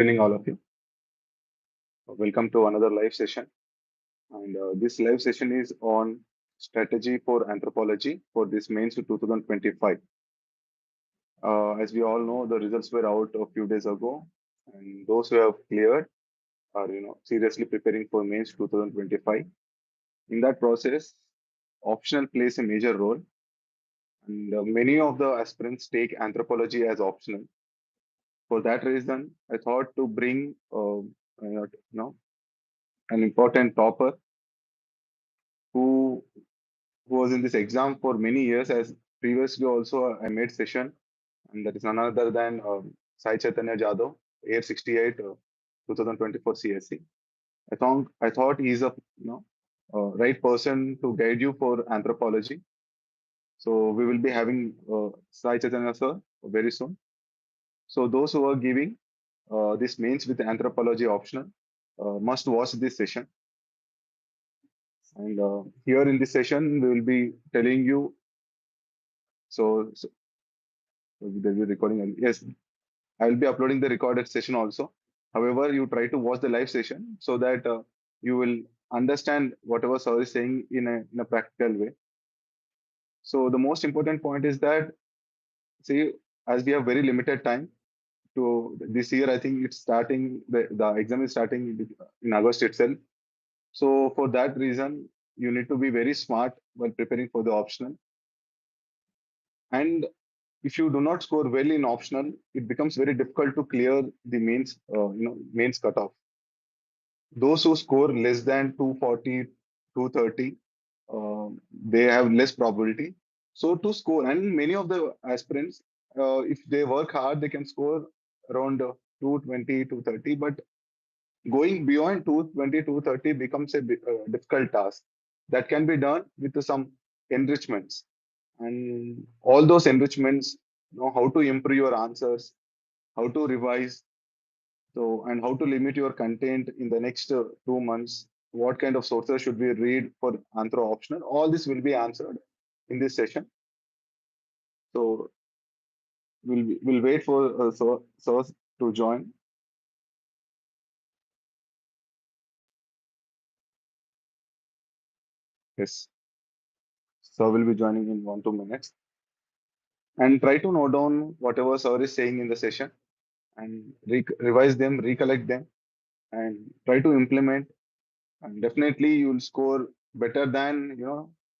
Evening, all of you. Welcome to another live session. And this live session is on strategy for anthropology for this mains to 2025. As we all know, the results were out a few days ago, and those who have cleared are seriously preparing for mains 2025. In that process, optional plays a major role, and many of the aspirants take anthropology as optional. For that reason, I thought to bring an important topper who who was in this exam for many years, as previously also I made session, and that is none other than Sai Chaitanya Jadhav, Air 68, 2024 CSE. I thought he is a right person to guide you for anthropology. So we will be having Sai Chaitanya sir very soon. So those who are giving this mains with anthropology optional must watch this session. And here in this session, we will be telling you. So there will be recording. Yes, I will be uploading the recorded session also. However, you try to watch the live session so that you will understand whatever sir is saying in a practical way. So the most important point is that, see, as we have very limited time to this year, I think it's starting, the exam is starting in August itself. So for that reason, you need to be very smart while preparing for the optional. And if you do not score well in optional, it becomes very difficult to clear the mains cutoff. Those who score less than 240, 230, they have less probability. So to score, and many of the aspirants, if they work hard, they can score around 220, 230. But going beyond 220, 230 becomes a difficult task. That can be done with some enrichments. And all those enrichments, how to improve your answers, how to revise, so and how to limit your content in the next 2 months. What kind of sources should we read for anthro optional? All this will be answered in this session. So we'll wait for source to join. Yes, so we'll be joining in 1-2 minutes. And try to note down whatever sir is saying in the session and revise them, recollect them, and try to implement. And definitely, you'll score better than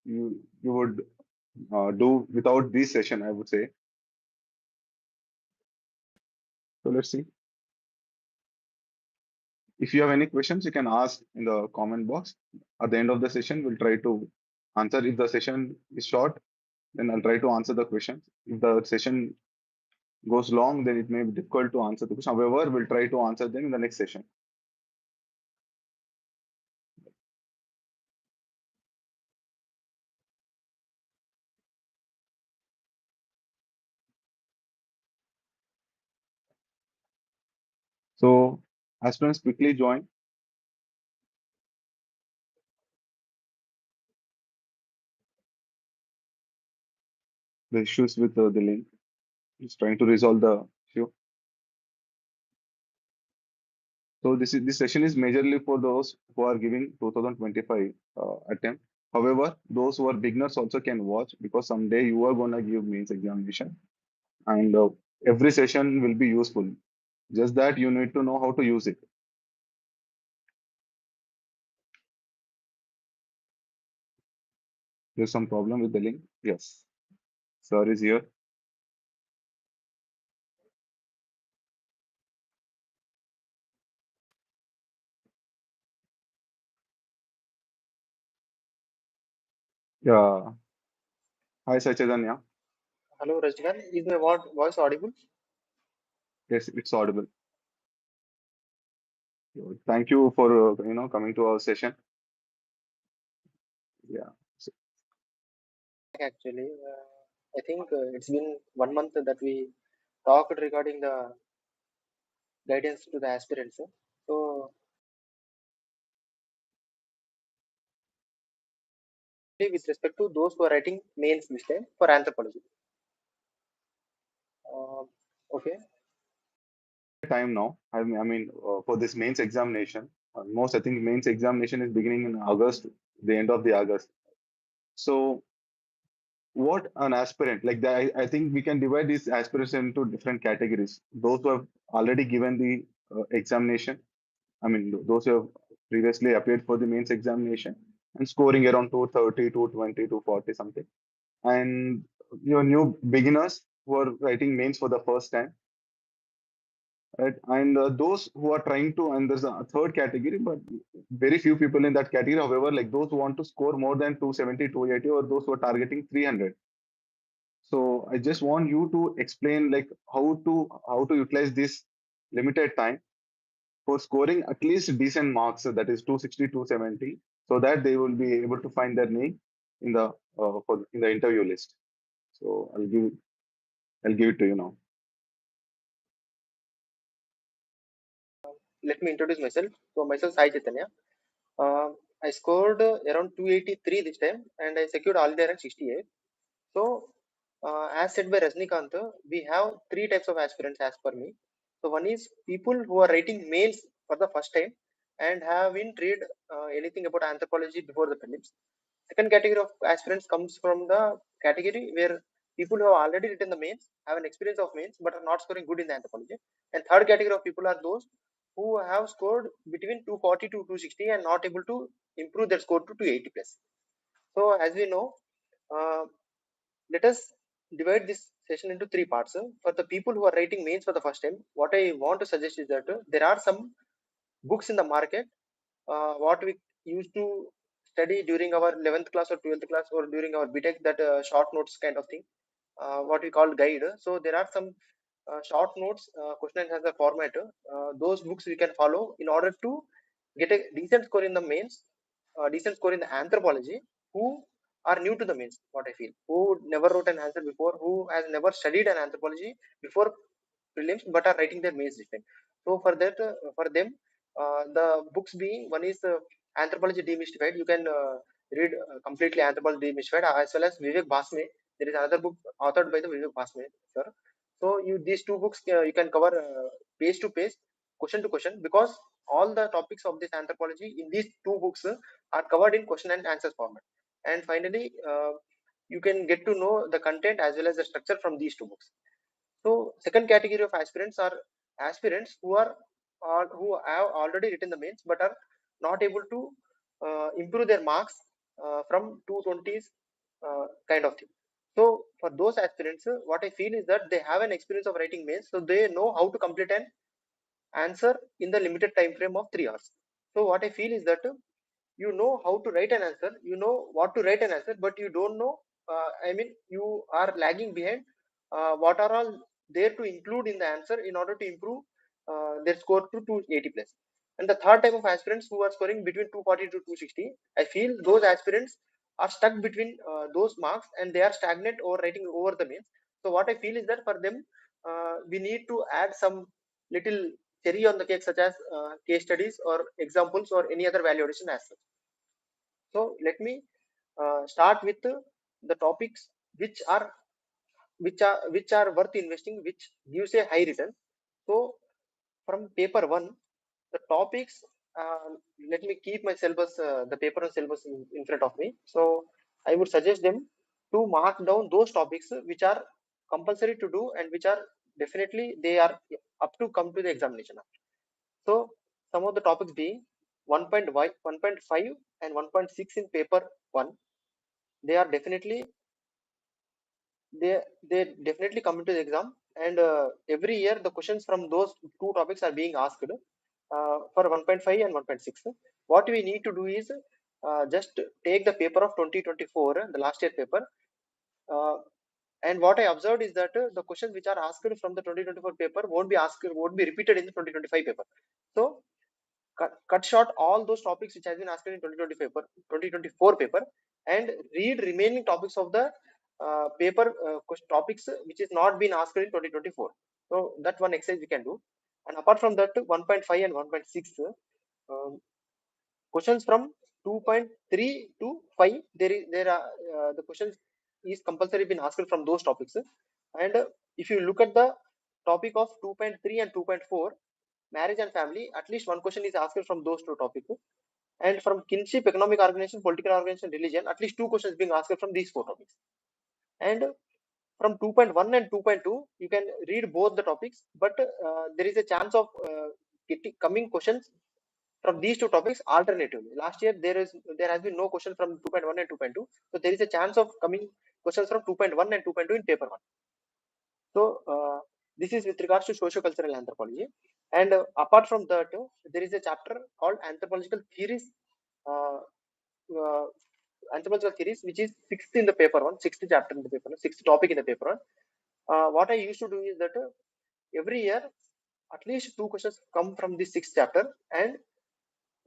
you would do without this session, I would say. So let's see. If you have any questions, you can ask in the comment box. At the end of the session, we'll try to answer. If the session is short, then I'll try to answer the questions. If the session goes long, then it may be difficult to answer the question. However, we'll try to answer them in the next session. So aspirants quickly join. The issues with the link. Just trying to resolve the issue. So this session is majorly for those who are giving 2025 attempt. However, those who are beginners also can watch, because someday you are gonna give mains examination, and every session will be useful. Just that you need to know how to use it. There's some problem with the link. Yes, sir is here. Yeah. Hi, Sachadanya. Hello, Rajnikant. Is my voice audible? Yes, it's audible. Thank you for coming to our session. Yeah. So, Actually, I think it's been 1 month that we talked regarding the guidance to the aspirants. So, with respect to those who are writing mains this time for anthropology. Uh, okay. time now. For this mains examination, most I think mains examination is beginning in August, the end of the August. So what an aspirant like that, I think we can divide these aspirants into different categories. Those who have already given the examination, those who have previously appeared for the mains examination and scoring around 230, 220, 240 something. And your new beginners who are writing mains for the first time, right? And those who are trying to, and there's a third category, but very few people in that category. However, like those who want to score more than 270, 280, or those who are targeting 300. So I just want you to explain like how to utilize this limited time for scoring at least decent marks, that is 260, 270, so that they will be able to find their name in the in the interview list. So I'll give it to you now. Let me introduce myself. So myself Sai Chaitanya. I scored around 283 this time, and I secured all the rank 68. So, as said by Rajinikanth, we have three types of aspirants as per me. So, one is people who are writing mails for the first time and haven't read anything about anthropology before the prelims. Second category of aspirants comes from the category where people who have already written the mains, have an experience of mains, but are not scoring good in the anthropology. And third category of people are those who have scored between 240 to 260 and not able to improve their score to 280 plus. So, as we know, uh, let us divide this session into three parts. For the people who are writing mains for the first time, what I want to suggest is that there are some books in the market, what we used to study during our 11th class or 12th class or during our BTech, that short notes kind of thing, what we call guide. So there are some short notes, question and answer format. Those books we can follow in order to get a decent score in the mains, decent score in the anthropology, who are new to the mains, what I feel, who never wrote an answer before, who has never studied an anthropology before prelims, but are writing their mains this time. So for that, for them, the books being, one is Anthropology Demystified. You can read completely Anthropology Demystified, as well as Vivek Basme. There is another book authored by the Vivek Basme, sir. So these two books you can cover page to page, question to question, because all the topics of this anthropology in these two books are covered in question and answers format. And finally, you can get to know the content as well as the structure from these two books. So second category of aspirants are aspirants who are who have already written the mains but are not able to improve their marks from 220s kind of thing. So for those aspirants, what I feel is that they have an experience of writing mains, so they know how to complete an answer in the limited time frame of 3 hours. So what I feel is that you know how to write an answer, you know what to write an answer, but you don't know, you are lagging behind what are all there to include in the answer in order to improve their score to 280 plus. And the third type of aspirants who are scoring between 240 to 260, I feel those aspirants are stuck between those marks and they are stagnant or writing over the mains. So what I feel is that for them, we need to add some little cherry on the cake, such as case studies or examples or any other validation as such. So let me start with the topics which are which are worth investing, which gives a high return. So from paper one, the topics. Uh, Let me keep my syllabus, the paper and syllabus in front of me. So I would suggest them to mark down those topics which are compulsory to do and which are definitely they are up to come to the examination. So some of the topics being 1.5 and 1.6 in paper 1, they are definitely they definitely come into the exam, and every year the questions from those two topics are being asked for 1.5 and 1.6. What we need to do is just take the paper of 2024, the last year paper, uh, and what I observed is that the questions which are asked from the 2024 paper won't be repeated in the 2025 paper. So cut short all those topics which has been asked in 2024 paper and read remaining topics of the paper topics which is not been asked in 2024. So that one exercise we can do. And apart from that, 1.5 and 1.6, questions from 2.3 to 5, there are the questions is compulsory been asked from those topics. And if you look at the topic of 2.3 and 2.4, marriage and family, at least one question is asked from those two topics. And from kinship, economic organization, political organization, religion, at least two questions being asked from these four topics. And from 2.1 and 2.2, you can read both the topics, but there is a chance of coming questions from these two topics alternatively. Last year there has been no question from 2.1 and 2.2, so there is a chance of coming questions from 2.1 and 2.2 in paper 1. So this is with regards to socio-cultural anthropology. And apart from that, there is a chapter called anthropological theories, uh, uh, anthropological theories, which is sixth in the paper 1, sixth chapter in the paper 1, sixth topic in the paper 1. What I used to do is that every year at least two questions come from this sixth chapter, and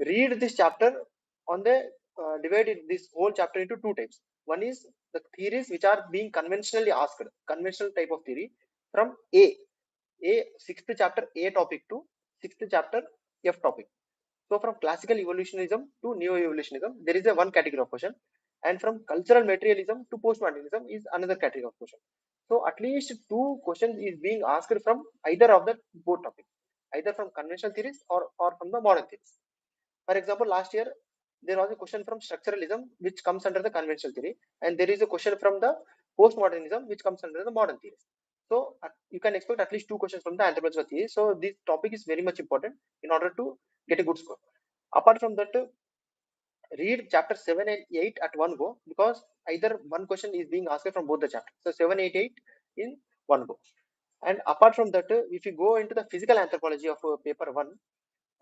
read this chapter on the divided this whole chapter into two types. One is the theories which are being conventionally asked, conventional type of theory from sixth chapter A topic to sixth chapter F topic. So from classical evolutionism to neo-evolutionism, there is a one category of question, and from cultural materialism to postmodernism is another category of question. So at least two questions is being asked from either of the both topics, either from conventional theories or from the modern theories. For example, last year there was a question from structuralism which comes under the conventional theory, and there is a question from the postmodernism which comes under the modern theories. So you can expect at least two questions from the anthropological theory. So this topic is very much important in order to get a good score. Apart from that, read chapter 7 and 8 at one go, because either one question is being asked from both the chapters. So 7, 8, 8 in one go. And apart from that, if you go into the physical anthropology of paper 1,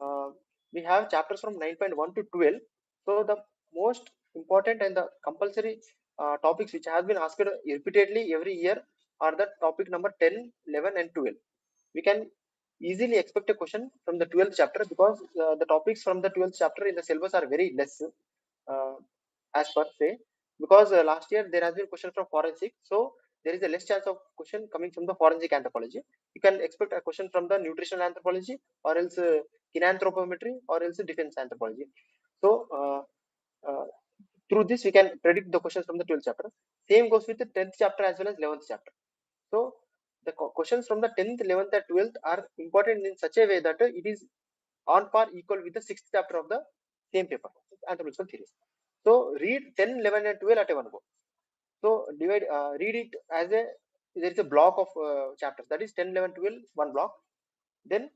uh, we have chapters from 9.1 to 12. So the most important and the compulsory topics which have been asked repeatedly every year are the topic number 10, 11 and 12. We can easily expect a question from the 12th chapter, because the topics from the 12th chapter in the syllabus are very less, uh, as per say, because last year there has been question from forensic, so there is a less chance of question coming from the forensic anthropology. You can expect a question from the nutritional anthropology, or else kinanthropometry, or else defense anthropology. So uh, through this we can predict the questions from the 12th chapter. Same goes with the 10th chapter as well as 11th chapter. So the questions from the 10th, 11th and 12th are important in such a way that it is on par equal with the 6th chapter of the same paper, anthropological theories. So read 10, 11 and 12 at a one go. So read it as a, there is a block of chapters, that is 10, 11, 12, one block. Then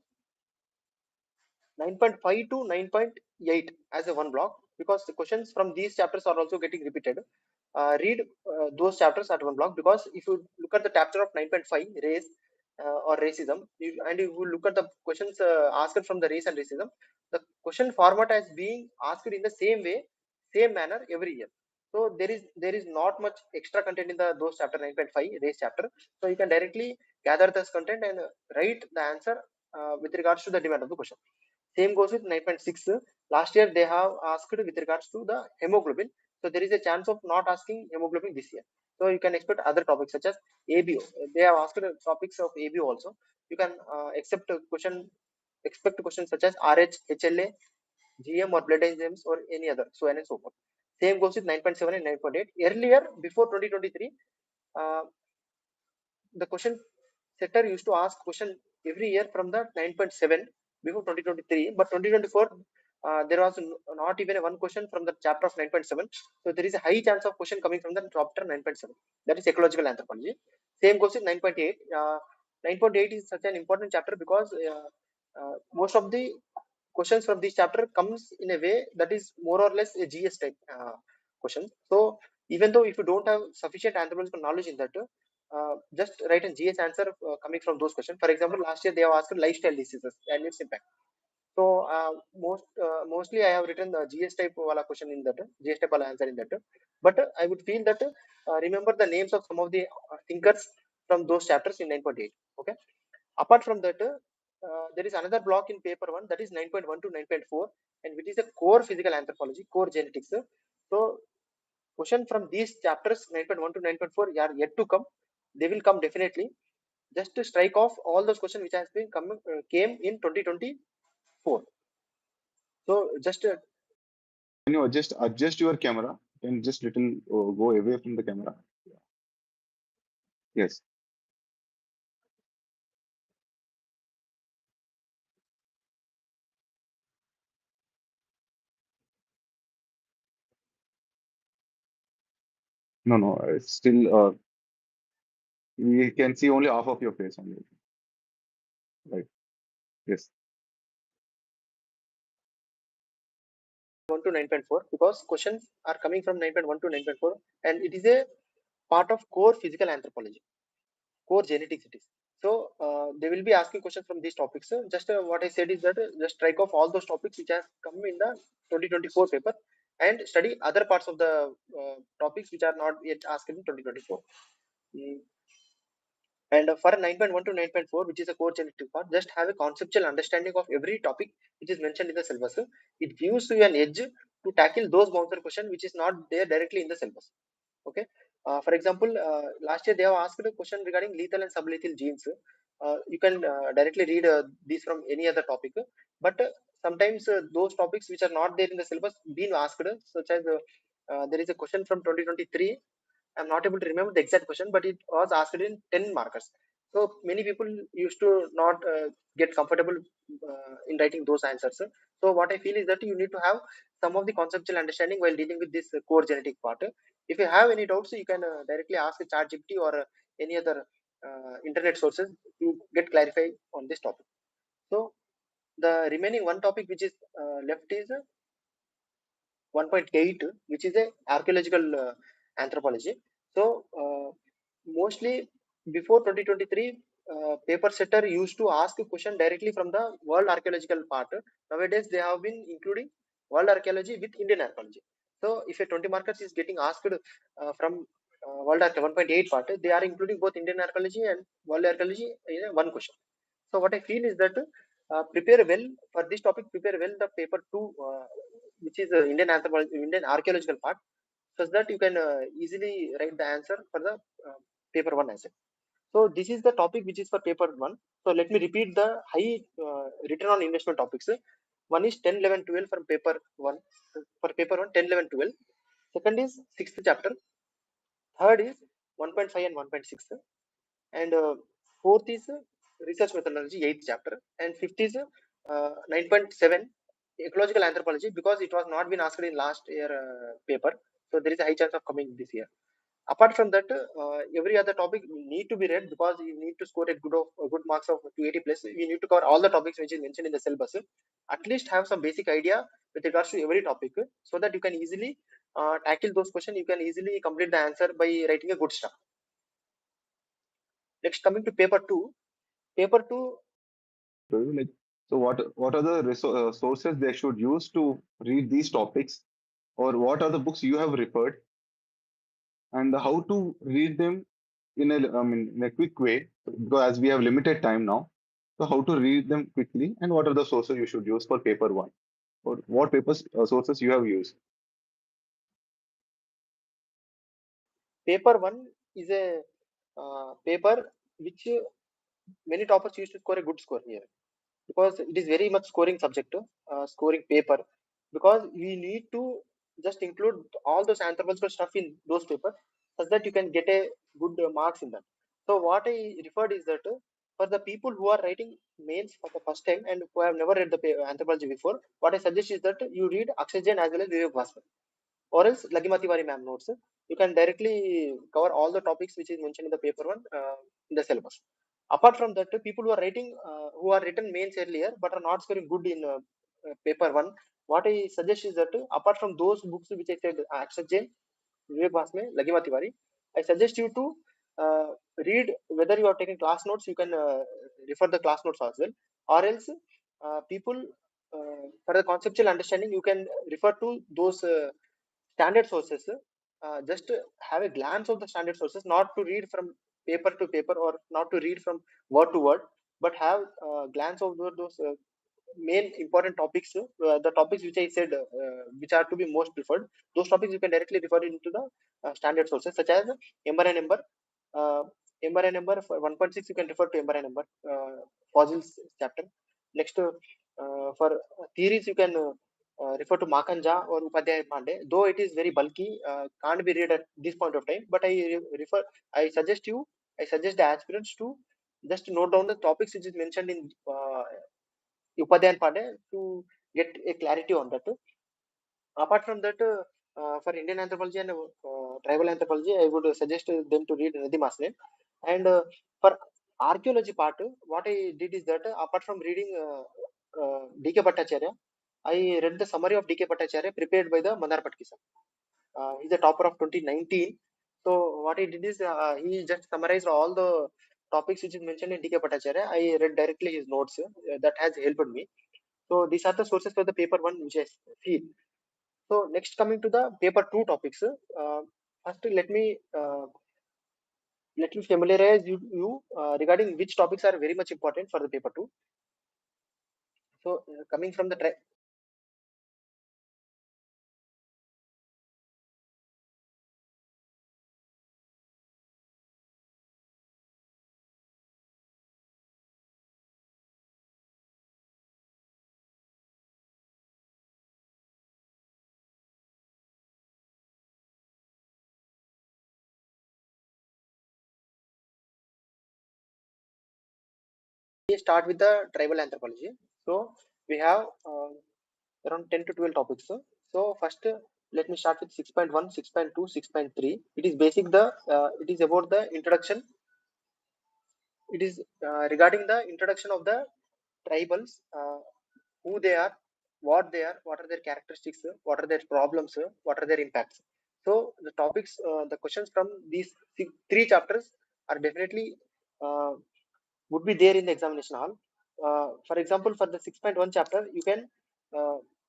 9.5 to 9.8 as a one block, because the questions from these chapters are also getting repeated. Read those chapters at one block, because if you look at the chapter of 9.5 race or racism, and if you look at the questions asked from the race and racism, the question format is being asked in the same way, same manner every year. So there is not much extra content in the those chapter 9.5 race chapter. So you can directly gather this content and write the answer with regards to the demand of the question. Same goes with 9.6. Last year they have asked with regards to the hemoglobin. So there is a chance of not asking hemoglobin this year. So you can expect other topics such as ABO. They have asked topics of ABO also. You can expect questions such as RH, HLA, GM or blood enzymes or any other, so on and so forth. Same goes with 9.7 and 9.8. Earlier, before 2023, uh, the question setter used to ask question every year from the 9.7 before 2023, but 2024 there was not even one question from the chapter of 9.7. So there is a high chance of question coming from the chapter 9.7, that is ecological anthropology. Same goes with 9.8. 9.8 is such an important chapter because most of the questions from this chapter comes in a way that is more or less a GS type question. So even though if you don't have sufficient anthropological knowledge in that, just write a GS answer coming from those questions. For example, last year they have asked lifestyle diseases and its impact. So mostly I have written the GS type wala question in that, GS type wala answer in that. But I would feel that remember the names of some of the thinkers from those chapters in 9.8. Okay. Apart from that, there is another block in paper 1, that is 9.1 to 9.4, and which is a core physical anthropology, core genetics. So question from these chapters 9.1 to 9.4 are yet to come. They will come definitely. Just to strike off all those questions which has been came in 2024. So just Can you just adjust your camera? Can just little go away from the camera? Yes. No, it's still, we can see only half of your face only. Right. Yes. 1 to 9.4, because questions are coming from 9.1 to 9.4, and it is a part of core physical anthropology, core genetics it is. So they will be asking questions from these topics. Just what I said is that just strike off all those topics which has come in the 2024 paper and study other parts of the topics which are not yet asked in 2024. Mm. And for 9.1 to 9.4, which is a core genetic part, just have a conceptual understanding of every topic which is mentioned in the syllabus. It gives you an edge to tackle those bouncer questions which is not there directly in the syllabus. Okay. For example, last year they have asked a question regarding lethal and sublethal genes. You can directly read these from any other topic, but sometimes those topics which are not there in the syllabus being asked, such as there is a question from 2023. I'm not able to remember the exact question, but it was asked in 10 markers. So many people used to not get comfortable in writing those answers. So what I feel is that you need to have some of the conceptual understanding while dealing with this core genetic part. If you have any doubts, you can directly ask ChatGPT or any other internet sources to get clarified on this topic. So the remaining one topic which is left is 1.8, which is a archaeological anthropology. So mostly before 2023, paper setter used to ask a question directly from the world archaeological part. Nowadays they have been including world archaeology with Indian archaeology. So if a 20 markers is getting asked from world archaeology 1.8 part, they are including both Indian archaeology and world archaeology in one question. So what I feel is that prepare well for this topic. Prepare well the paper two, which is Indian anthropology, Indian archaeological part, such that you can easily write the answer for the paper one answer. So this is the topic which is for paper one. So let me repeat the high return on investment topics. One is 10, 11, 12 from paper one. For paper one, 10, 11, 12. Second is sixth chapter. Third is 1.5 and 1.6. And fourth is research methodology, eighth chapter, and fifth is 9.7 ecological anthropology, because it was not been asked in last year paper, so there is a high chance of coming this year. Apart from that, every other topic need to be read, because you need to score a good marks of 280 plus. You need to cover all the topics which is mentioned in the syllabus. At least have some basic idea with regards to every topic, so that you can easily tackle those questions. You can easily complete the answer by writing a good stuff. Next, coming to paper two. Paper two, Like, so what are the sources they should use to read these topics, or what are the books you have referred, and how to read them in a quick way, because as we have limited time now, so how to read them quickly, and what are the sources you should use for paper one, or what sources you have used. paper one is a paper which many toppers used to score a good score here, because it is very much scoring subject, scoring paper, because we need to just include all those anthropological stuff in those papers, such that you can get a good marks in that. So what I referred is that for the people who are writing mains for the first time and who have never read the anthropology before, what I suggest is that you read Akshay as well as Vivek Bhaswar, or else Lagimatiwari ma'am notes. You can directly cover all the topics which is mentioned in the paper one in the syllabus. Apart from that, people who are writing, who are written mains earlier but are not scoring good in paper one, what I suggest is that apart from those books which I said, Akshat Jain, Vivek Bhasme, Lagimatiwari, I suggest you to read, whether you are taking class notes, you can refer the class notes as well, or else people for the conceptual understanding, you can refer to those standard sources. Just have a glance of the standard sources, not to read from paper to paper or not to read from word to word, but have a glance of those main important topics, the topics which I said, which are to be most preferred. Those topics you can directly refer into the standard sources, such as ember and ember. Uh, Ember and ember for 1.6, you can refer to ember and ember fossils chapter. Next, for theories, you can refer to Makanja or Upadhyay Pandey. Though it is very bulky, can't be read at this point of time. But I suggest you, I suggest the aspirants to just note down the topics which is mentioned in Upadhyay and Pandey to get a clarity on that. Apart from that, for Indian anthropology and tribal anthropology, I would suggest them to read Nadi Masne. And for archaeology part, what I did is that apart from reading D.K. Bhattacharya, I read the summary of D.K. Bhattacharya prepared by the Mandar Patkisa. He's a topper of 2019. So what he did is he just summarized all the topics which is mentioned in D.K. Bhattacharya. I read directly his notes. That has helped me. So these are the sources for the paper one which I feel. So next coming to the paper two topics. First, let me familiarize you regarding which topics are very much important for the paper two. So coming from the we start with the tribal anthropology. So we have around 10 to 12 topics. So first, let me start with 6.1, 6.2, 6.3. It is basic the it is about the introduction. It is regarding the introduction of the tribals, who they are, what are their characteristics, what are their problems, what are their impacts. So the topics, the questions from these three chapters are definitely uh, would be there in the examination hall. For example, for the 6.1 chapter, you can,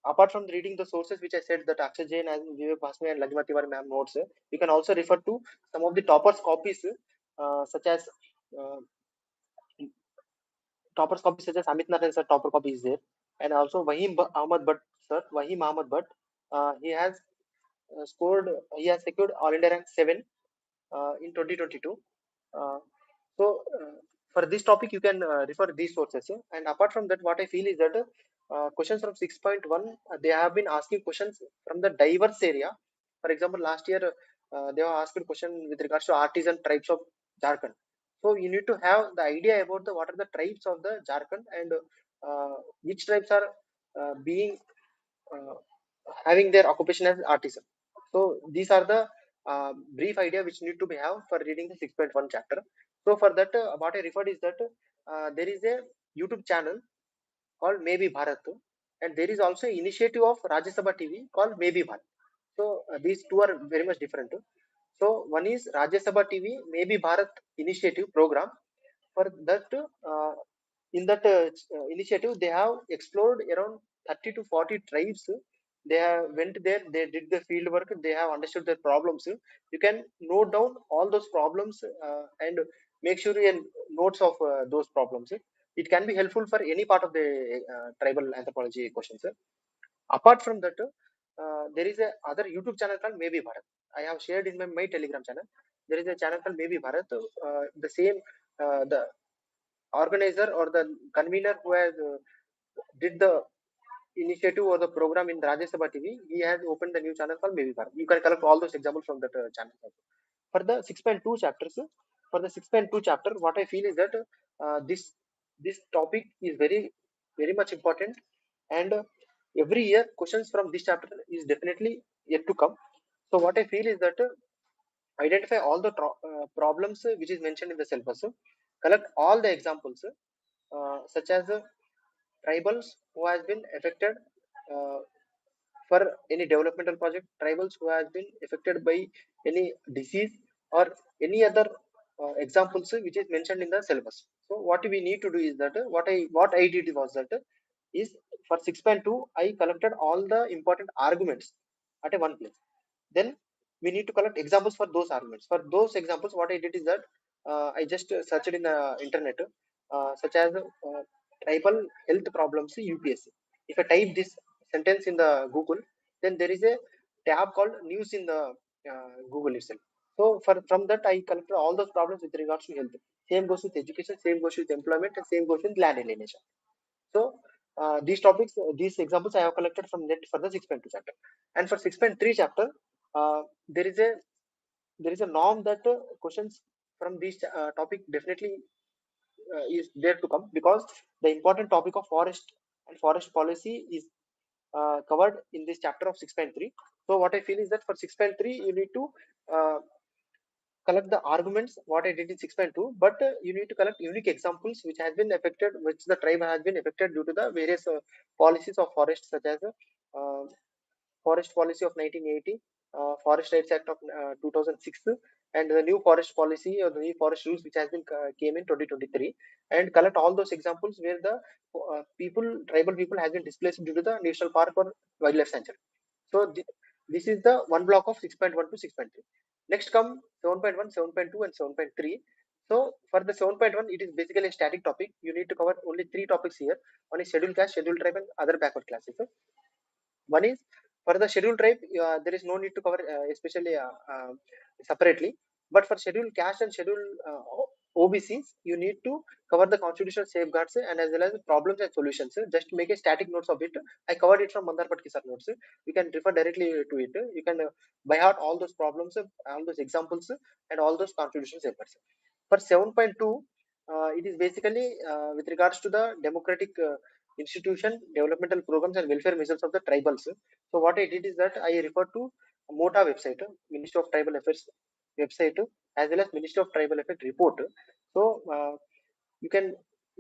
apart from reading the sources which I said that Akshay Jain and Vivek Bhasme and Lajma Tiwari ma'am notes, you can also refer to some of the toppers copies, such as uh, toppers copies such as Amit Nathan sir topper copy is there, and also Ahmad Bhatt sir, Wahim Ahmad Bhatt. He has he has secured All India rank 7 in 2022. Uh, so for this topic, you can refer these sources. And apart from that, what I feel is that questions from 6.1, they have been asking questions from the diverse area. For example, last year they were asked a question with regards to artisan tribes of Jharkhand. So you need to have the idea about the what are the tribes of the Jharkhand, and which tribes are being uh, having their occupation as artisan. So these are the brief idea which need to be have for reading the 6.1 chapter. So for that, what I referred is that there is a YouTube channel called Maybe Bharat, and there is also initiative of Rajya Sabha TV called Maybe Bharat. So these two are very much different. So one is Rajya Sabha TV Maybe Bharat initiative program. For that, in that initiative, they have explored around 30 to 40 tribes. They have went there, they did the field work, they have understood their problems. You can note down all those problems and make sure you notes of those problems. It can be helpful for any part of the tribal anthropology questions. Apart from that, there is a other YouTube channel called Maybe Bharat. I have shared in my Telegram channel. There is a channel called Maybe Bharat. The same, the organizer or the convener who has did the initiative or the program in Rajya Sabha TV, he has opened the new channel called Maybe Bharat. You can collect all those examples from that channel. For the 6.2 chapters, for the 6.2 chapter, what I feel is that this topic is very much important, and every year questions from this chapter is definitely yet to come. So what I feel is that identify all the problems which is mentioned in the syllabus, collect all the examples, such as tribals who has been affected uh, for any developmental project, tribals who has been affected by any disease or any other examples which is mentioned in the syllabus. So what we need to do is that what I did was that is for 6.2 I collected all the important arguments at a one place. Then we need to collect examples for those arguments. For those examples, what I did is that I just searched in the internet, such as tribal health problems UPSC. If I type this sentence in the Google, then there is a tab called news in the Google itself. So from that I collected all those problems with regards to health. Same goes with education, same goes with employment, and same goes with land alienation. So these topics, these examples I have collected from net for the 6.2 chapter. And for 6.3 chapter, uh, there is a norm that questions from this topic definitely is there to come, because the important topic of forest and forest policy is covered in this chapter of 6.3. So what I feel is that for 6.3 you need to collect the arguments what I did in 6.2, but you need to collect unique examples which has been affected, which the tribe has been affected due to the various policies of forest, such as uh, Forest Policy of 1980, Forest Rights Act of 2006, and the new forest policy or the new forest rules which has been came in 2023, and collect all those examples where the tribal people has been displaced due to the national park or wildlife sanctuary. So this is the one block of 6.1 to 6.3. Next come 7.1, 7.2, and 7.3. So for the 7.1, it is basically a static topic. You need to cover only three topics here. One is scheduled caste, scheduled tribe, and other backward classes. One is for the scheduled tribe, there is no need to cover especially separately. But for scheduled caste and scheduled OBCs, you need to cover the constitutional safeguards and as well as problems and solutions. Just make a static notes of it. I covered it from Mandar Patkisar notes. You can refer directly to it. You can by heart all those problems, all those examples, and all those constitutional safeguards. For 7.2, it is basically with regards to the democratic institution, developmental programs, and welfare measures of the tribals. So what I did is that I referred to MOTA website, Ministry of Tribal Affairs website, as well as Ministry of Tribal Affairs report. So you can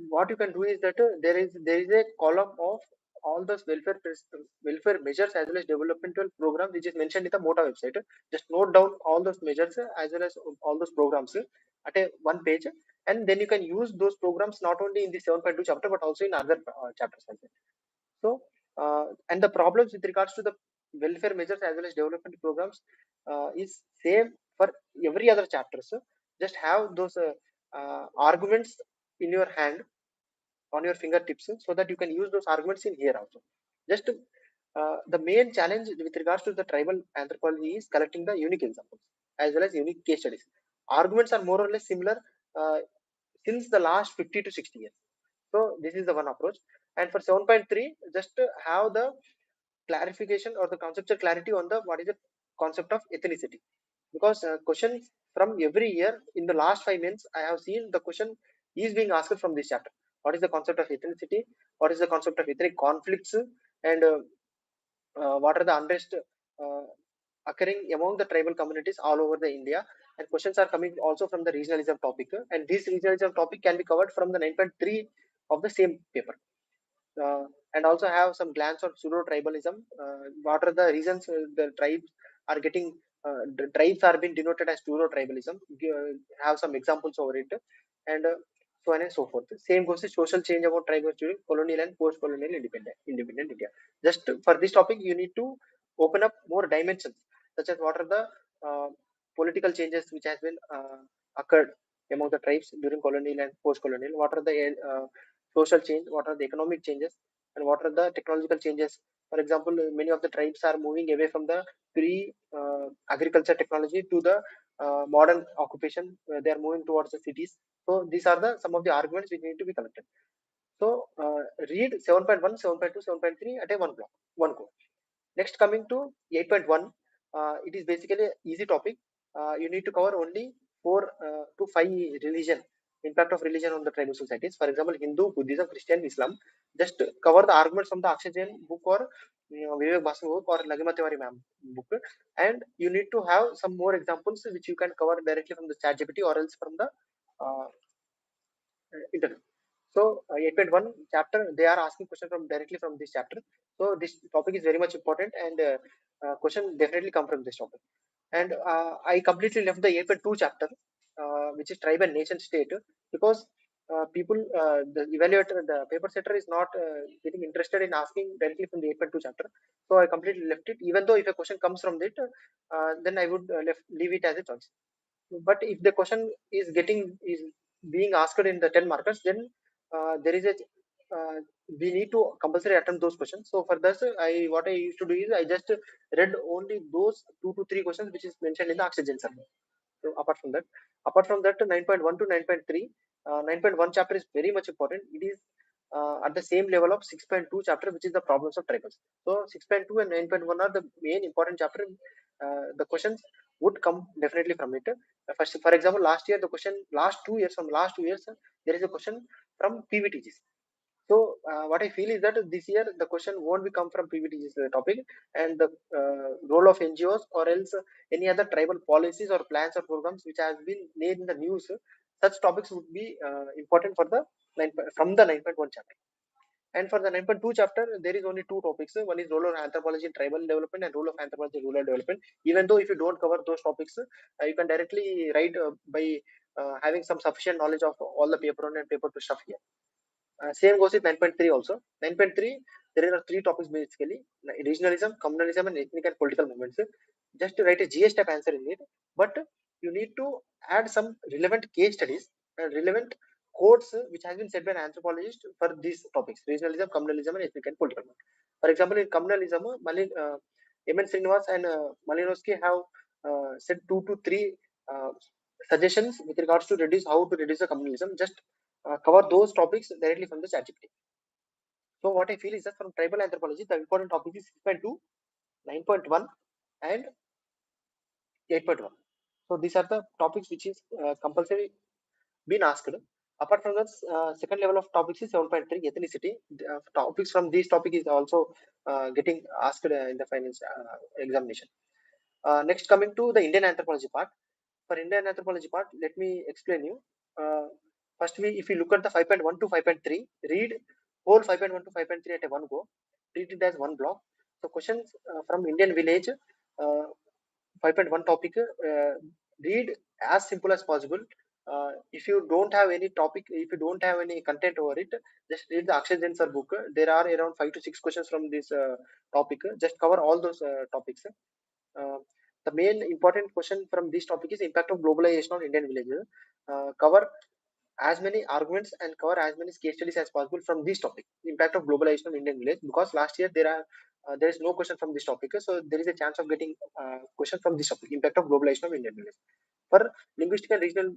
what you can do is that there is a column of all those welfare measures as well as developmental programs which is mentioned in the MOTA website. Just note down all those measures as well as all those programs at a one page, and then you can use those programs not only in the 7.2 chapter but also in other chapters as well. So, and the problems with regards to the welfare measures as well as development programs is same for every other chapter. So, just have those arguments in your hand on your fingertips so that you can use those arguments in here also. Just the main challenge with regards to the tribal anthropology is collecting the unique examples as well as unique case studies. Arguments are more or less similar uh, since the last 50 to 60 years. So this is the one approach. And for 7.3, just have the clarification or the conceptual clarity on the what is the concept of ethnicity. Because questions from every year in the last 5 months, I have seen the question is being asked from this chapter. What is the concept of ethnicity? What is the concept of ethnic conflicts? And what are the unrest occurring among the tribal communities all over the India? And questions are coming also from the regionalism topic. And this regionalism topic can be covered from the 9.3 of the same paper. Uh, and also have some glance on pseudo tribalism. What are the reasons the tribes are getting the tribes are being denoted as pseudo tribalism? Have some examples over it, and so on and so forth. Same goes to social change about tribes during colonial and post-colonial independent India. Just for this topic, you need to open up more dimensions, such as what are the political changes which has been occurred among the tribes during colonial and post-colonial. What are the social change, what are the economic changes, and what are the technological changes. For example, many of the tribes are moving away from the pre agriculture technology to the modern occupation. They are moving towards the cities. So these are the some of the arguments which need to be collected. So read 7.1, 7.2, 7.3 at a one block, one go. Next, coming to 8.1, it is basically an easy topic. You need to cover only 4 to 5 religion, impact of religion on the tribal societies. For example, Hindu, Buddhism, Christian, Islam. Just cover the arguments from the Akshay Jain book or Vivek Basu book or Lagimatewari ma'am book, and you need to have some more examples which you can cover directly from the ChatGPT or else from the uh, internet. So 8.1 chapter, they are asking question from directly from this chapter. So this topic is very much important, and question definitely come from this topic. And I completely left the 8.2 chapter, which is tribe and nation state, because people, the evaluator, the paper setter is not getting interested in asking directly from the 8.2 chapter. So I completely left it. Even though if a question comes from it, then I would leave it as a choice. But if the question is being asked in the 10 markers, then there is a uh, we need to compulsory attempt those questions. So for this, what I used to do is I just read only those 2 to 3 questions which is mentioned in the oxygen survey. So apart from that 9.1 to 9.3, 9.1 chapter is very much important. It is at the same level of 6.2 chapter, which is the problems of tribals. So 6.2 and 9.1 are the main important chapter. The questions would come definitely from it. First, for example, last year the question, last 2 years, there is a question from PVTGs. So what I feel is that this year the question won't be come from PVTG's topic, and the role of NGOs or else any other tribal policies or plans or programs which has been made in the news. Such topics would be important for the from the 9.1 chapter. And for the 9.2 chapter, there is only two topics. One is role of anthropology in tribal development and role of anthropology in rural development. Even though if you don't cover those topics, you can directly write by having some sufficient knowledge of all the paper 1 and paper 2 stuff here. Same goes with 9.3 also. 9.3, there are three topics basically: regionalism, communalism, and ethnic and political movements. Just to write a GS type answer in it, but you need to add some relevant case studies and relevant quotes which has been said by an anthropologist for these topics: regionalism, communalism, and ethnic and political movement. For example, in communalism, M.N. Srinivas and Malinowski have said 2 to 3 uh, suggestions with regards to reduce how to reduce the communalism. Just cover those topics directly from the ChatGPT. So what I feel is that from tribal anthropology, the important topic is 6.2, 9.1, and 8.1. So these are the topics which is compulsory been asked. Apart from that, second level of topics is 7.3, ethnicity. Topics from this topic is also getting asked in the finance examination. Next, coming to the Indian anthropology part. For Indian anthropology part, let me explain you. Uh, First, if you look at the 5.1 to 5.3, read whole 5.1 to 5.3 at a one go. Treat it as one block. So questions from Indian village, 5.1 topic, read as simple as possible. If you don't have any topic, if you don't have any content over it, just read the Akshay Jain sir book. There are around 5 to 6 questions from this topic. Just cover all those topics. Uh, the main important question from this topic is impact of globalization on Indian villages. Cover as many arguments and cover as many case studies as possible from this topic, impact of globalization on Indian village. Because last year there is no question from this topic, so there is a chance of getting question from this topic, impact of globalization on Indian village. For linguistic and regional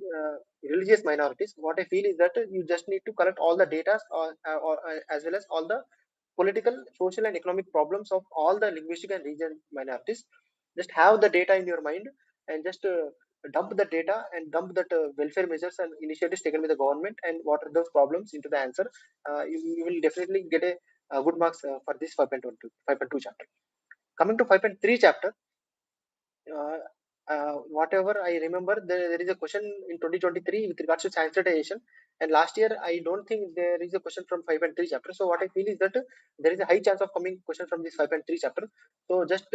religious minorities, what I feel is that you just need to collect all the data or as well as all the political, social, and economic problems of all the linguistic and regional minorities. Just have the data in your mind and just dump the data and dump that welfare measures and initiatives taken by the government and what are those problems into the answer. You will definitely get a good marks for this 5.2 chapter. Coming to 5.3 chapter, uh, whatever I remember, there is a question in 2023 with regards to sensitization. And last year, I don't think there is a question from 5.3 chapter. So what I feel is that there is a high chance of coming question from this 5.3 chapter. So just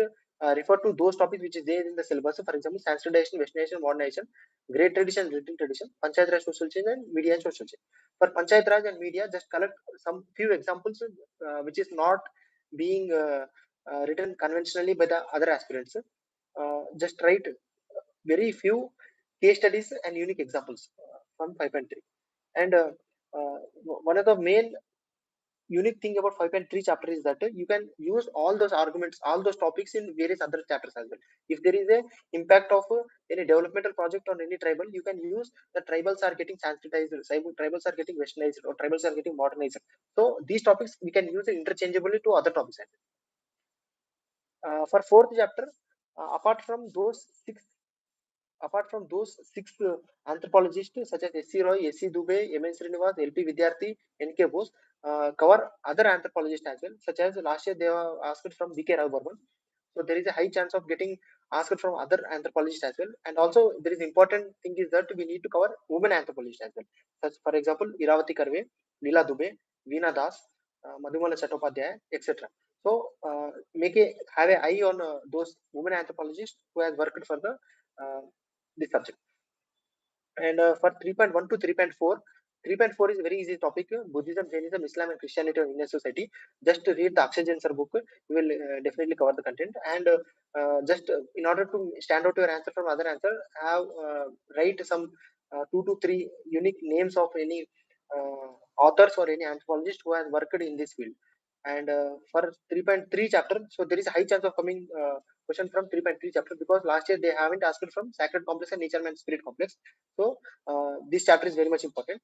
refer to those topics which is there in the syllabus. For example, sensitization, westernization, modernization, great tradition, written tradition, Panchayat Raj social change, and media and social change. For Panchayat Raj and media, just collect some few examples which is not being written conventionally by the other aspirants. Just write very few case studies and unique examples from 5.3. And one of the main unique thing about 5.3 chapter is that you can use all those arguments, all those topics in various other chapters as well. If there is a impact of any developmental project on any tribal, you can use the tribals are getting sensitized, tribals are getting westernized, or tribals are getting modernized. So these topics we can use it interchangeably to other topics as well. For fourth chapter, apart from those six anthropologists such as S.C. Roy, S.C. Dubey, M.N. Srinivas, L.P. Vidyarthi, N.K. Bose, cover other anthropologists as well, such as last year they were asked from B.K. Rao Burman. So there is a high chance of getting asked from other anthropologists as well. And also there is important thing is that we need to cover women anthropologists as well. Such for example, Iravati Karve, Leela Dubey, Veena Das, Madhumala Chattopadhyay, etc. So have an eye on those women anthropologists who has worked for uh, this subject. And for 3.1 to 3.4, 3.4 is a very easy topic: Buddhism, Jainism, Islam, and Christianity in Indian society. Just to read the Akshay Jain sir book, you will definitely cover the content. And just in order to stand out your answer from other answer, have write some 2 to 3 unique names of any authors or any anthropologist who has worked in this field. And for 3.3 chapter, so there is a high chance of coming question from 3.3 chapter, because last year they haven't asked from sacred complex and nature man spirit complex. So this chapter is very much important.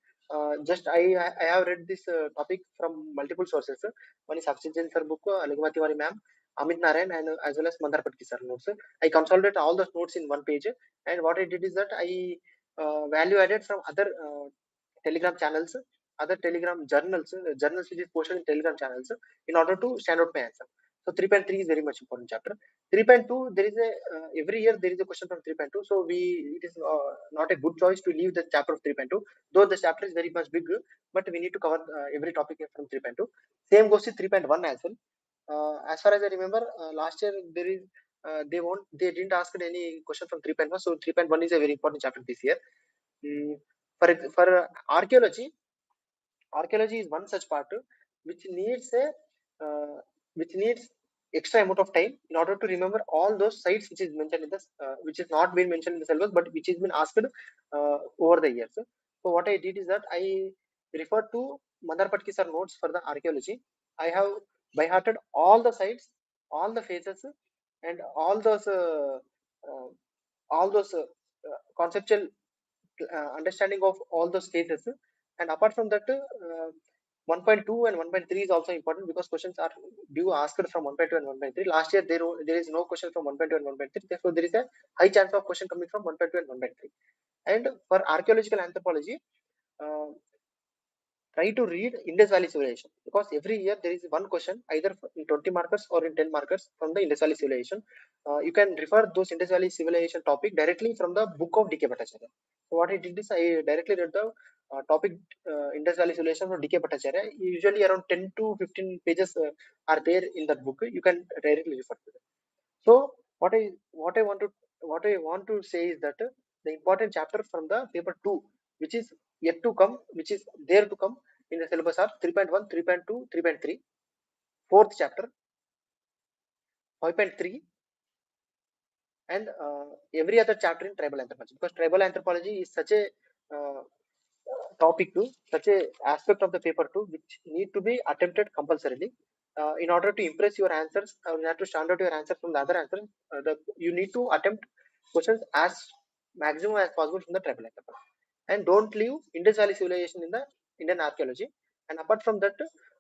Just I have read this topic from multiple sources. One is Akshay Jain sir book, Aligma Tiwari ma'am, Amit Narayan, and as well as Mandar Patki sir notes. I consolidate all those notes in one page, and what I did is that I value added from other Telegram channels. other Telegram journals, journals which is posted in Telegram channels in order to stand out my answer. So 3.3 is very much important chapter. 3.2, there is a every year there is a question from 3.2. So it is not a good choice to leave the chapter of 3.2, though the chapter is very much big, but we need to cover every topic from 3.2. Same goes to 3.1 as well. As far as I remember, last year there is they didn't ask any question from 3.1, so 3.1 is a very important chapter this year. For archaeology, archaeology is one such part which needs a which needs extra amount of time in order to remember all those sites which is mentioned in this which is not been mentioned in the syllabus but which has been asked over the years. So what I did is that I referred to Mandar Patki sir notes for the archaeology. I have by hearted all the sites, all the phases, and uh, all those conceptual understanding of all those phases. And apart from that, 1.2 and 1.3 is also important because questions are due asked from 1.2 and 1.3. Last year there is no question from 1.2 and 1.3. Therefore, there is a high chance of question coming from 1.2 and 1.3. And for archaeological anthropology, uh, try to read Indus Valley Civilization because every year there is one question either in 20 markers or in 10 markers from the Indus Valley Civilization. You can refer those Indus Valley Civilization topic directly from the book of D.K. Bhattacharya. So what I did is I directly read the topic Indus Valley Civilization from D.K. Bhattacharya. Usually around 10 to 15 pages are there in that book. You can directly refer to them. So what I want to say is that the important chapter from the paper 2, which is yet to come, which is there to come in the syllabus are 3.1, 3.2, 3.3, fourth chapter, 5.3, and every other chapter in tribal anthropology. Because tribal anthropology is such a uh, topic to such a aspect of the paper too, which need to be attempted compulsorily. In order to impress your answers, you have to stand out your answers from the other answers. You need to attempt questions as maximum as possible from the tribal anthropology, and don't leave Indus Valley Civilization in the Indian archaeology. And apart from that,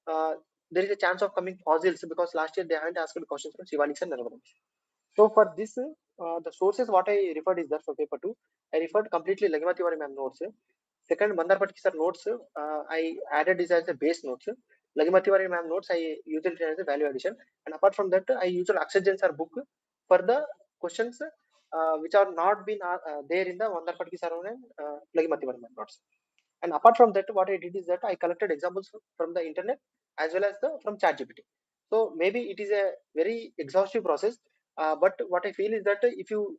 uh, there is a chance of coming fossils because last year they haven't asked questions from Shivaliks and Narvadams. So for this, the sources what I referred is that for paper 2, I referred completely Lagamatiwari ma'am notes. Second, Mandar Patki sir notes, I added this as a base notes. Lagamatiwari ma'am notes, I used it as a value addition. And apart from that, I used Akshay sir book for the questions which are not been there in the Mandar Patki sir and Lagamatiwari ma'am notes. And apart from that, what I did is that I collected examples from the internet as well as from ChatGPT. So maybe it is a very exhaustive process, but what I feel is that if you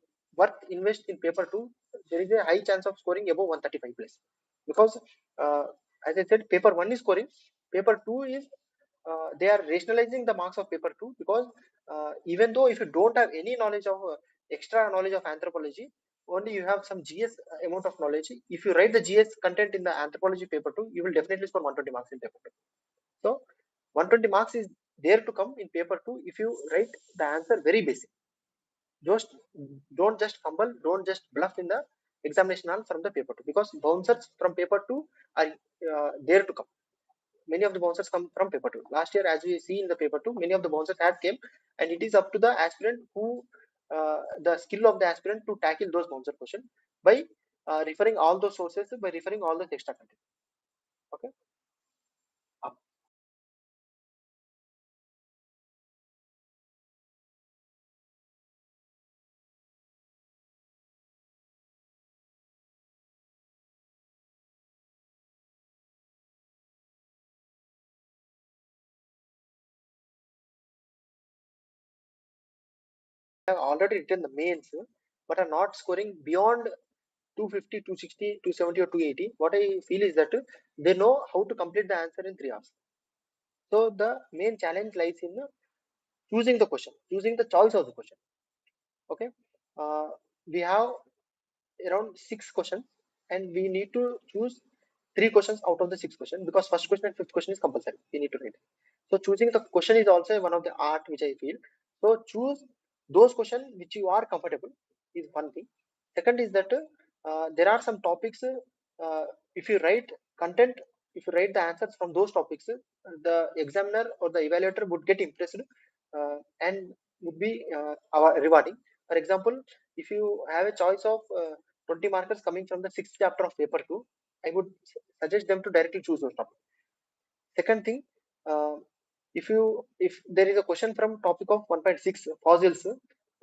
invest in paper 2, there is a high chance of scoring above 135 plus. Because as I said, paper 1 is scoring, paper 2 is they are rationalizing the marks of paper 2 because even though if you don't have any knowledge of extra knowledge of anthropology, only you have some GS amount of knowledge. If you write the GS content in the anthropology paper 2, you will definitely score 120 marks in paper 2. So 120 marks is there to come in paper 2 if you write the answer very basic. Just don't just fumble, don't just bluff in the examination hall from the paper 2 because bouncers from paper 2 are there to come. Many of the bouncers come from paper 2. Last year, as we see in the paper 2, many of the bouncers had came, and it is up to the aspirant who the skill of the aspirant to tackle those bouncer questions by referring all those sources, by referring all the extra content. Okay. I have already written the mains, but are not scoring beyond 250, 260, 270, or 280. What I feel is that they know how to complete the answer in 3 hours. So the main challenge lies in choosing the question, choosing the choice of the question. Okay. Uh, we have around 6 questions, and we need to choose 3 questions out of the 6 questions because first question and fifth question is compulsory. We need to write. So choosing the question is also one of the art which I feel. So choose those questions which you are comfortable is one thing. Second is that there are some topics. If you write content, if you write the answers from those topics, the examiner or the evaluator would get impressed and would be rewarding. For example, if you have a choice of 20 markers coming from the 6th chapter of paper 2, I would suggest them to directly choose those topics. Second thing, if there is a question from topic of 1.6 fossils,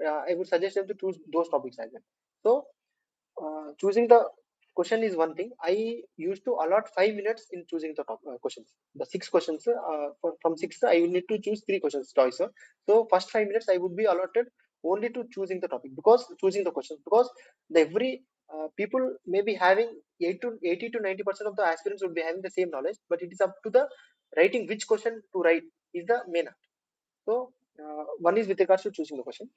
I would suggest them to choose those topics as well. So choosing the question is one thing. I used to allot 5 minutes in choosing the top questions. The 6 questions, from 6, I will need to choose 3 questions choice. So first 5 minutes I would be allotted only to choosing the topic, because choosing the questions, because the every people may be having 80 to 90% of the aspirants would be having the same knowledge, but it is up to the writing which question to write is the main act. So one is with regards to choosing the question.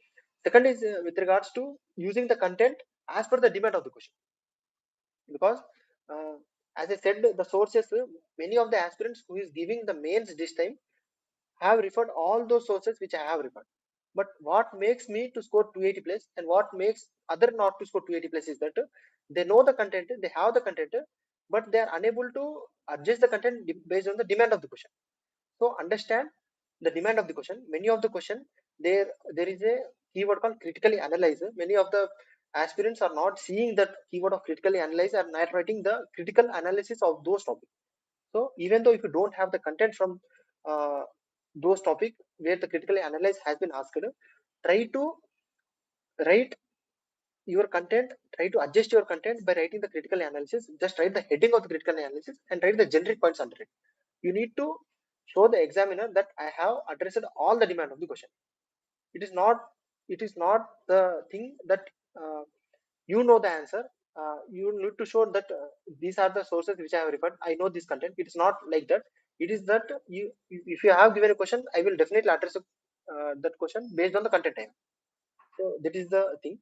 Second is with regards to using the content as per the demand of the question, because uh, as I said, the sources, many of the aspirants who is giving the mains this time have referred all those sources which I have referred. But what makes me to score 280 plus and what makes other not to score 280 plus is that they know the content, they have the content, but they are unable to adjust the content based on the demand of the question. So understand the demand of the question. Many of the question, there is a keyword called critically analyze. Many of the aspirants are not seeing that keyword of critically analyze, are not writing the critical analysis of those topics. So even though if you don't have the content from uh, those topic where the critically analyze has been asked, try to write your content, try to adjust your content by writing the critical analysis. Just write the heading of the critical analysis and write the generic points under it. You need to show the examiner that I have addressed all the demand of the question. It is not, it is not the thing that uh, you know the answer. You need to show that these are the sources which I have referred, I know this content. It is not like that. It is that you, if you have given a question, I will definitely address that question based on the content I have. So that is the thing.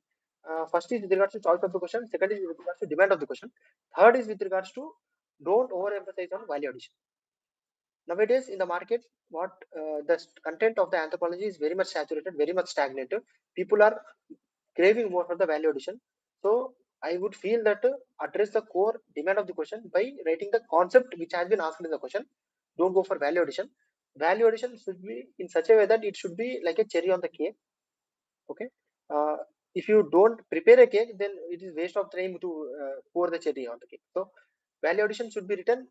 First is with regards to choice of the question, second is with regards to demand of the question, third is with regards to don't overemphasize on value addition. Nowadays in the market, what the content of the anthropology is very much saturated, very much stagnant. People are craving more for the value addition. So I would feel that address the core demand of the question by writing the concept which has been asked in the question. Don't go for value addition. Value addition should be in such a way that it should be like a cherry on the cake. Okay. uh, if you don't prepare a cake, then it is waste of time to pour the cherry on the cake. So value addition should be written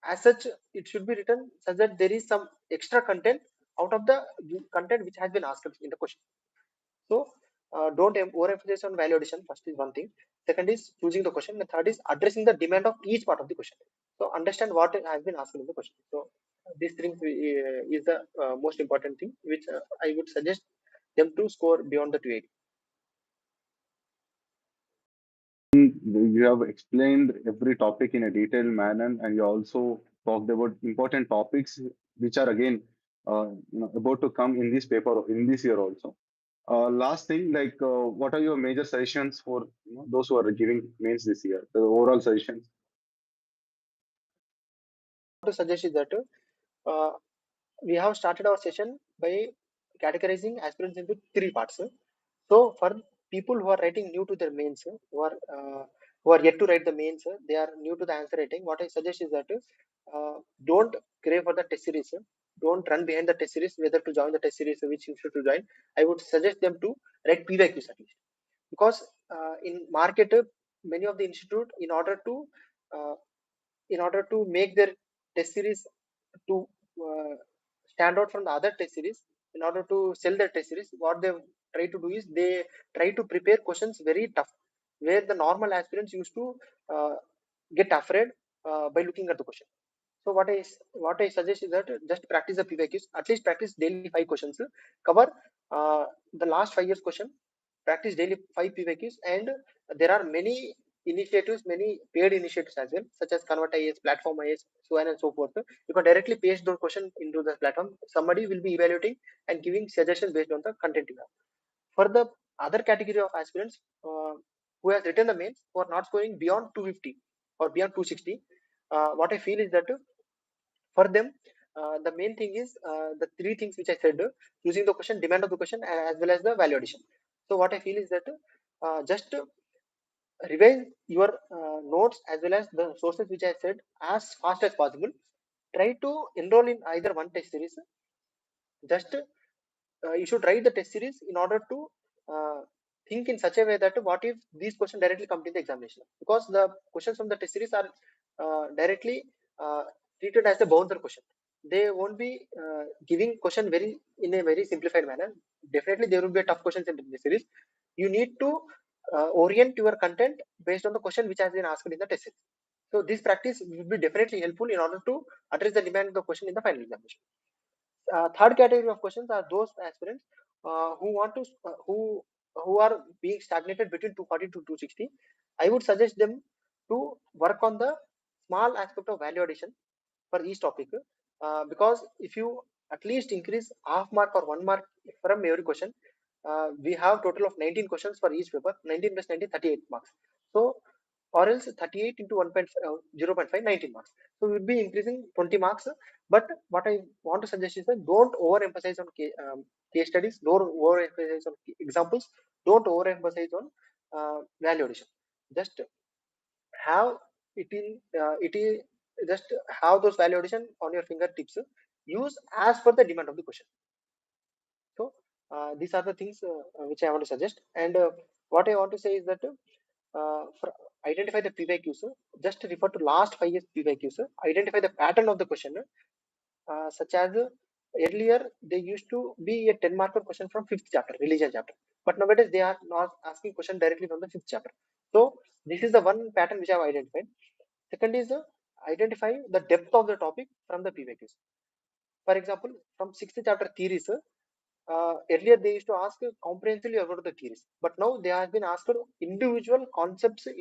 as such. It should be written such that there is some extra content out of the content which has been asked in the question. So don't overemphasize on value addition. First is one thing. Second is choosing the question. The third is addressing the demand of each part of the question. So understand what has been asked in the question. So these things is the most important thing which I would suggest them to score beyond the 280. You have explained every topic in a detailed manner, and you also talked about important topics which are again about to come in this paper in this year also. Last thing, what are your major suggestions for those who are giving mains this year? The overall suggestions. To suggest is that uh, we have started our session by categorizing aspirants into 3 parts. So for people who are writing new to their mains, who are yet to write the mains, they are new to the answer writing. What I suggest is that don't crave for the test series. Don't run behind the test series, whether to join the test series, which institute to join. I would suggest them to write PYQs at least, because in market, many of the institute, uh, in order to make their test series to uh, stand out from the other test series, in order to sell their test series, what they try to do is they try to prepare questions very tough, where the normal aspirants used to uh, get afraid by looking at the question. So what I suggest is that just practice the PYQs. At least practice daily 5 questions. Cover the last 5 years question. Practice daily 5 PYQs, and there are many initiatives, many paid initiatives as well, such as Convert IS, Platform IS, so on and so forth. You can directly paste those questions into the platform. Somebody will be evaluating and giving suggestions based on the content you have. For the other category of aspirants who has written the mains, who are not scoring beyond 250 or beyond 260, what I feel is that for them the main thing is the 3 things which I said: choosing the question, demand of the question, as well as the value addition. So what I feel is that just revise your notes as well as the sources which I said as fast as possible. Try to enroll in either one test series. Just you should write the test series in order to uh, think in such a way that what if these questions directly come to the examination, because the questions from the test series are directly treated as a bouncer question. They won't be giving question very in a very simplified manner. Definitely there will be a tough questions in the series. You need to orient your content based on the question which has been asked in the test series. So this practice will be definitely helpful in order to address the demand of the question in the final examination. Third category of questions are those aspirants who want to who are being stagnated between 240 to 260. I would suggest them to work on the small aspect of value addition for each topic, because if you at least increase half mark or 1 mark from every question, we have total of 19 questions for each paper. 19 plus 19, 38 marks. So or else 38 into 0.5, 19 marks. So we will be increasing 20 marks. But what I want to suggest is that don't overemphasize on case studies, don't overemphasize on examples, don't overemphasize on value addition. Just have it is just have those value addition on your fingertips. Use as per the demand of the question. So these are the things which I want to suggest. And what I want to say is that identify the PYQs. Just refer to last 5 years PYQs. Identify the pattern of the question, such as earlier they used to be a 10-marker question from 5th chapter, religion chapter, but nowadays they are not asking question directly from the 5th chapter. So this is the one pattern which I have identified. Second is identify the depth of the topic from the PYQs. For example, from 6th chapter theories, earlier they used to ask comprehensively about the theories, but now they have been asked individual concepts, uh,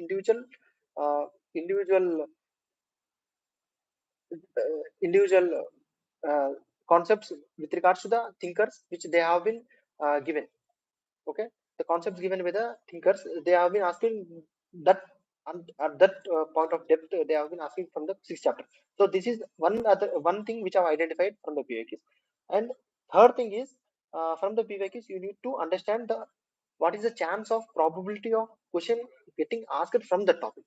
individual individual concepts with regards to the thinkers which they have been given. Okay, the concepts given by the thinkers, they have been asking that, at that point of depth they have been asking from the 6th chapter. So this is one thing which I've identified from the PYQs. And third thing is, from the PYQs you need to understand the what is the chance of probability of question getting asked from the topic.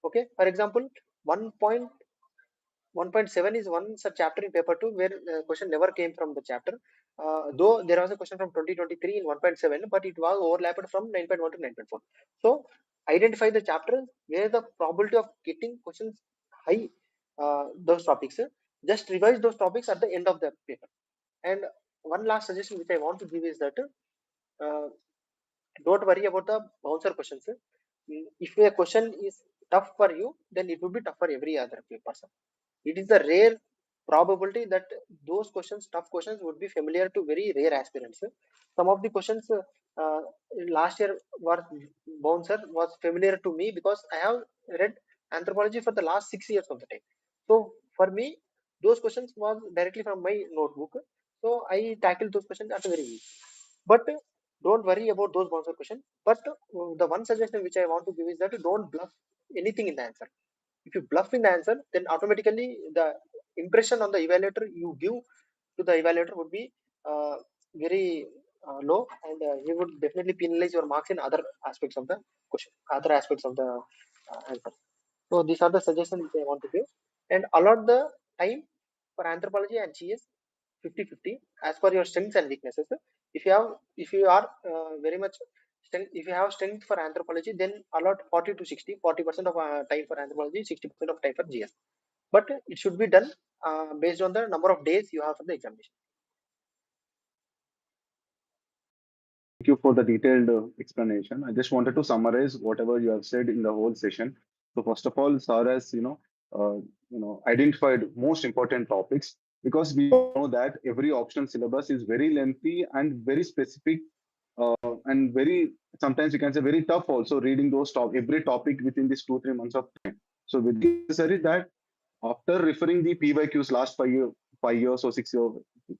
Okay, for example, 1.7 is one such chapter in paper 2 where the question never came from the chapter, though there was a question from 2023 in 1.7, but it was overlapped from 9.1 to 9.4. So identify the chapters where the probability of getting questions high, those topics. Just revise those topics at the end of the paper. And one last suggestion which I want to give is that uh, don't worry about the bouncer questions. If a question is tough for you, then it will be tough for every other person. It is the rare probability that those questions, tough questions, would be familiar to very rare aspirants. Some of the questions last year was bouncer was familiar to me because I have read anthropology for the last 6 years of the time. So for me, those questions was directly from my notebook. So I tackled those questions at a very easy. But don't worry about those bouncer questions. But the one suggestion which I want to give is that don't bluff anything in the answer. If you bluff in the answer, then automatically the impression on the evaluator you give to the evaluator would be very low, and he would definitely penalize your marks in other aspects of the question, other aspects of the answer. So these are the suggestions which I want to give. And allot the time for anthropology and GS 50-50 as per your strengths and weaknesses. If you are very much strength, if you have strength for anthropology, then allot 40 to 60, 40% of time for anthropology, 60% of time for GS. But it should be done based on the number of days you have for the examination. Thank you for the detailed explanation. I just wanted to summarize whatever you have said in the whole session. So first of all, Sir has identified most important topics, because we all know that every optional syllabus is very lengthy and very specific, and very, sometimes you can say very tough also reading those every topic within this 2-3 months of time. So with necessary that after referring the PYQs last 5 years or 6 year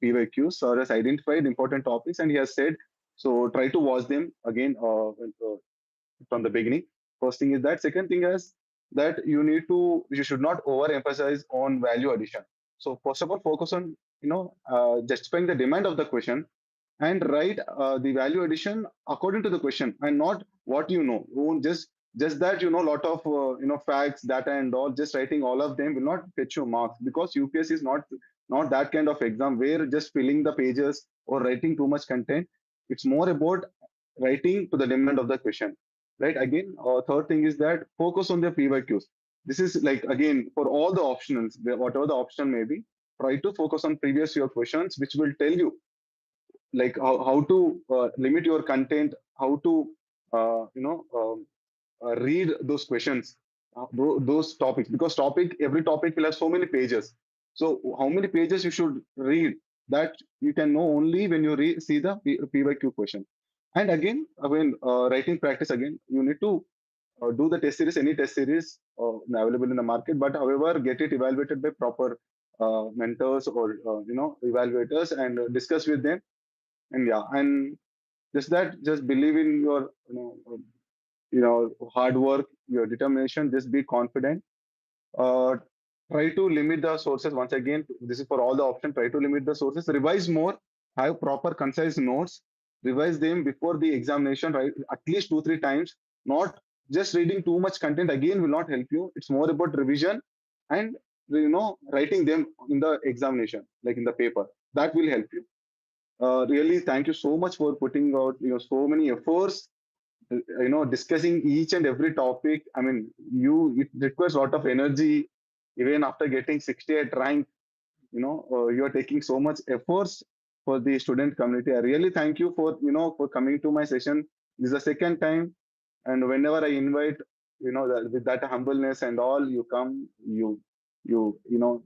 PYQs, Sir has identified important topics and he has said, so try to watch them again from the beginning. First thing is that. Second thing is that you should not overemphasize on value addition. So first of all, focus on justifying the demand of the question, and write the value addition according to the question and not what you know. You won't just that a lot of facts, data and all, just writing all of them will not fetch you marks, because UPSC is not that kind of exam where just filling the pages or writing too much content. It's more about writing to the demand of the question, right? Again, third thing is that focus on the PYQs. This is like, again, for all the optionals, whatever the option may be, try to focus on previous year questions, which will tell you like how to limit your content, how to read those questions, those topics, because every topic will have so many pages. So how many pages you should read, that you can know only when you see the PYQ question. And again, when writing practice, again, you need to do the test series, any test series available in the market, but however, get it evaluated by proper mentors or evaluators, and discuss with them. And yeah, and just believe in your hard work, your determination. Just be confident. uh, Try to limit the sources. Once again, this is for all the options. Try to limit the sources, revise more, have proper concise notes, revise them before the examination, right? At least 2 3 times. Not just reading too much content again will not help you. It's more about revision and writing them in the examination, like in the paper. That will help you. Really, thank you so much for putting out so many efforts, discussing each and every topic. I mean, it requires a lot of energy. Even after getting 68 rank, you are taking so much efforts for the student community. I really thank you for for coming to my session. This is the second time, and whenever I invite, with that humbleness and all, you come,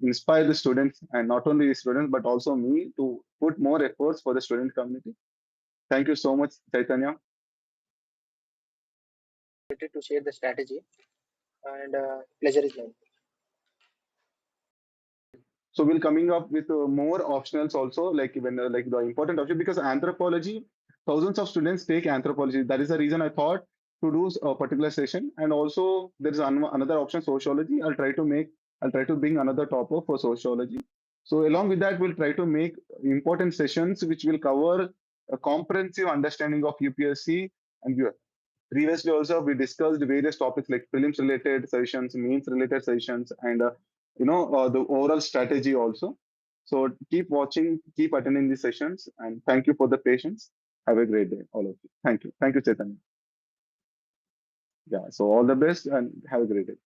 inspire the students, and not only the students but also me, to put more efforts for the student community. Thank you so much, Chaitanya. To share the strategy, and pleasure is mine. So we'll coming up with more optionals also, like when like the important option, because anthropology, thousands of students take anthropology. That is the reason I thought to do a particular session. And also there is another option, sociology. I'll try to bring another topper for sociology. So along with that, we'll try to make important sessions which will cover a comprehensive understanding of UPSC. And previously also we discussed various topics like prelims related sessions, means related sessions, and the overall strategy also. So keep watching, keep attending these sessions, and thank you for the patience. Have a great day, all of you. Thank you, Chaitanya. Yeah, so all the best and have a great day.